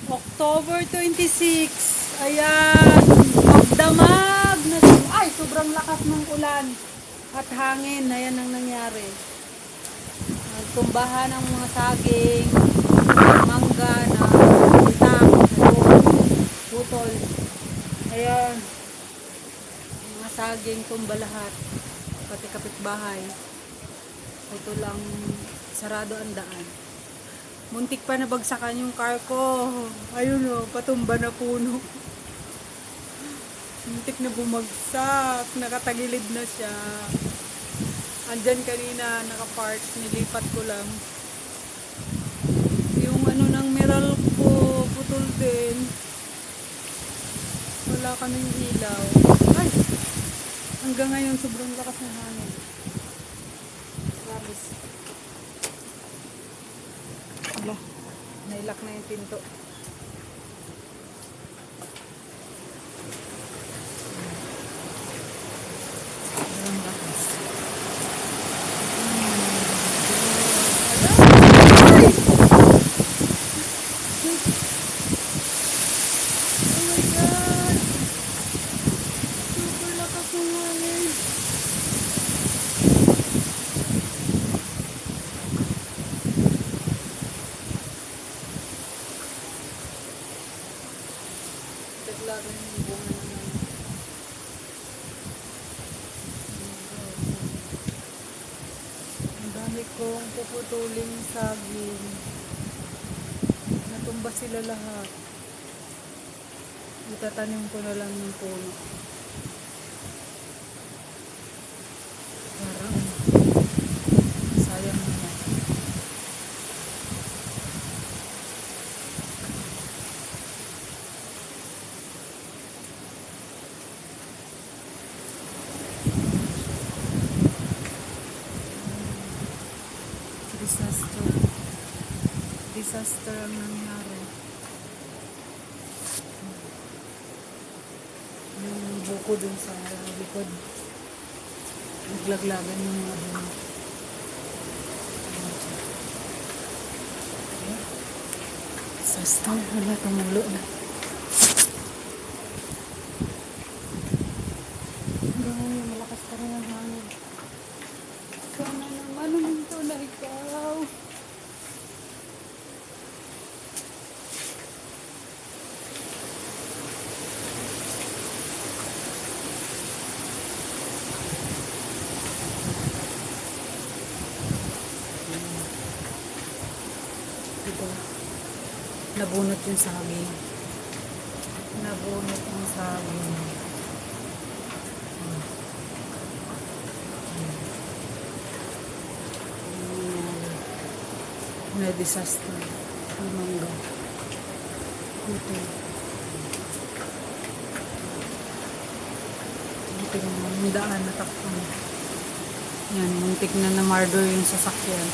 October 26. Ayan. Magdamag na. Ay, sobrang lakas ng ulan. At hangin. Ayan ang nangyari. Nagtumbahan ng mga saging, mangga na utang, putol. Ayan. Mga saging tumba lahat. Pati kapitbahay. Ito lang, sarado ang daan. Muntik pa nabagsakan yung car ko. Ayun o, patumba na puno. Muntik na bumagsak. Nakatagilid na siya. Andyan kanina, nakapark. Nilipat ko lang. Yung ano ng miral ko, putol din. Wala kaming ilaw. Ay! Hanggang ngayon, sobrang lakas ng hangin. Labis. Ala, nailak na yung pinto. Sobrang lakas. Oh my God! Super lakas ng hangin. Naglagan yung bunga naman. Ang dami kong puputuling saging. Natumba sila lahat. Itatanim ko na lang yung puno. Parang sayang naman. Disaster. Disaster ang nangyari. Yung buko dun sa likod. Naglaglagan yung mga dun. Disaster. Wala, tumulo na. Hanggang ngayon, malakas pa rin ang hangin. Sana naman, huminto na ikaw. Ito, nabunot yung saging. Nabunot yung saging. Na disaster. Yung mangga. Ito. Ito yung daan na takpan. Yan, muntik na na-murder yung sasakyan.